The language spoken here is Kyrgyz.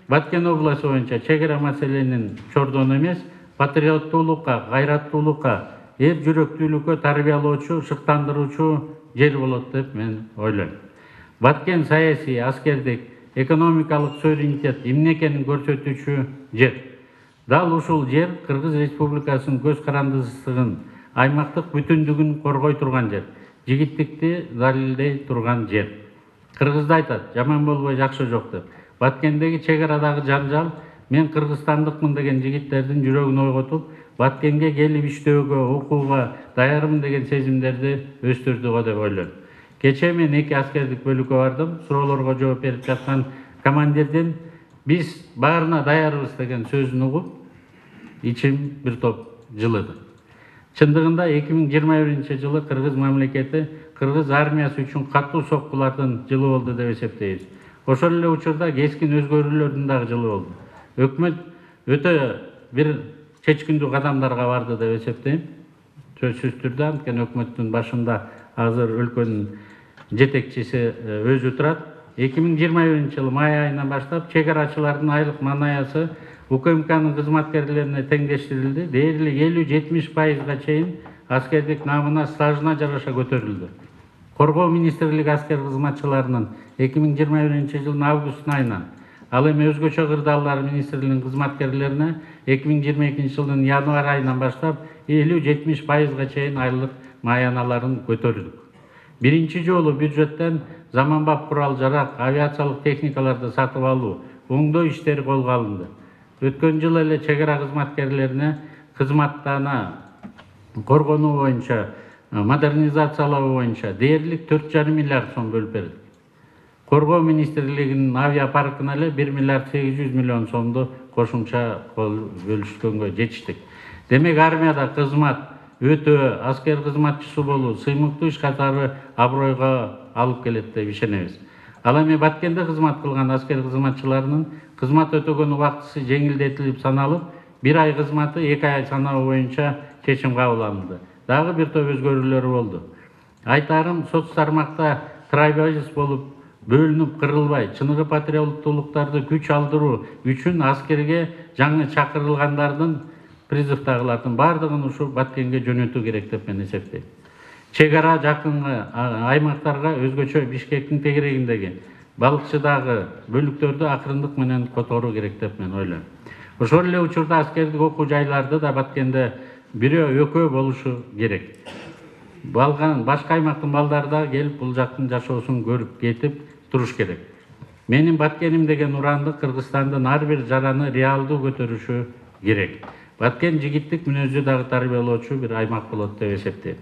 Баткен областы боюнча чек ара маселенин чордону эмес, патриоттуулукка, гайраттуулукка, эл жүрөктүүлүккө тарбиялоочу, шыктандыруучу жер болот деп мен ойлойм. Баткен саясий, аскердик, экономикалык суверенитет эмне экенин көрсөтүүчү жер. Дал ушул жер Кыргыз Республикасынын көз карандысынын, аймактык бүтүндүгүн коргой турган жер, жигиттикти далилдей турган жер. Кыргызда айтат, жаман болбой жакшы жок деп. Баткендеги чек арадагы жанжал мен кыргызстандыкмын деген жигиттердин жүрөгүн ойготуп, Баткенге келип иштөөгө, окууга даярмын деген сезимдерди өстүрдү деп ойлойм. Кечээ мен 2 аскердик бөлүккө бардым, суроолорго жооп берип жаткан командирдин биз баарына даярбыз деген сөзүн угуп, ичим бир топ жылыды. Чындыгында 2021 жылы Кыргыз мамлекети Кыргыз армиясы үчүн катуу соккулардын жылы болду деп эсептейбиз. Ошол эле учурда кескин өзгөрүүлөрдүн дагы жылы болду. Өкмөт өтө бир чечкиндүү кадамдарга барды деп эсептейм. Сөзсүз түрдө, анткени өкмөттүн башында азыр өлкөнүн жетекчиси өзү турат. 2021 жылы май айынан баштап чек арачылардын айлык манаясы УКМКнын кызматкерлерине теңдештирилди. Дээрлик 50-70%га чейин аскердик намына, стажына жараша көтөрүлдү. Коргоо министрлиги аскер кызматчыларынын 2021 жылдын август айынан, ал эми өзгөчө кырдаалдар министрлигинин кызматкерлерине 2022 жылдын январь айынан баштап 50-70%га чейин айлык маяналарын көтөрдүк. Биринчи жолу бюджеттен заманбап курал жарак, авиациялык техникаларды сатып алуу, оңдоо иштери колго алынды. Өткөн жылы эле чек ара кызматкерлерине кызматтана коргонуу боюнча, модернизациялоо боюнча дээрлик 4,5 миллиард сом бөлүп бердик. Коргоо министрлигинин авиапаркына эле 1 миллиард 800 миллион сомду кошумча бөлүшкөнгө жетиштик. Демек армияда кызмат өтө, аскер кызматчысы болуу сыймыктуу иш катары абройго алып келет деп ишенебиз. Ал эми Баткенде кызмат кылган аскер кызматчыларынын кызмат өтөгөн убактысы жеңилдетилип саналып, 1 ай кызматы 2 ай саноо боюнча чечим кабыл алынды. Дагы бир топ өзгөрүүлөр болду. Айтарым, соц тармакта трайбалист болуп бөлүнүп кырылбай, чыныгы патриоттуулуктарды күч алдыруу үчүн аскерге жаңы чакырылгандардын, призывдагылардын бардыгын ушу Баткенге жөнөтүү керек деп мен эсептейм. Чек ара жакын аймактарга, өзгөчө Бишкектин тегерегиндеги балыкчыдагы бөлүктөрдү акырындык менен которуу керек деп мен ойлойм. Ошол эле учурда аскердик окуу жайларды да Баткенде бирөө экөө болушу керек. Башка аймактын балдары да келип бул жактын жашоосун көрүп кетип туруш керек. Менин Баткеним деген уранды Кыргызстандын ар бир жараны реалдуу көтөрүшү керек. Баткен жигиттик мүнөздү дагы тарбиялоочу бир аймак болот деп эсептейм.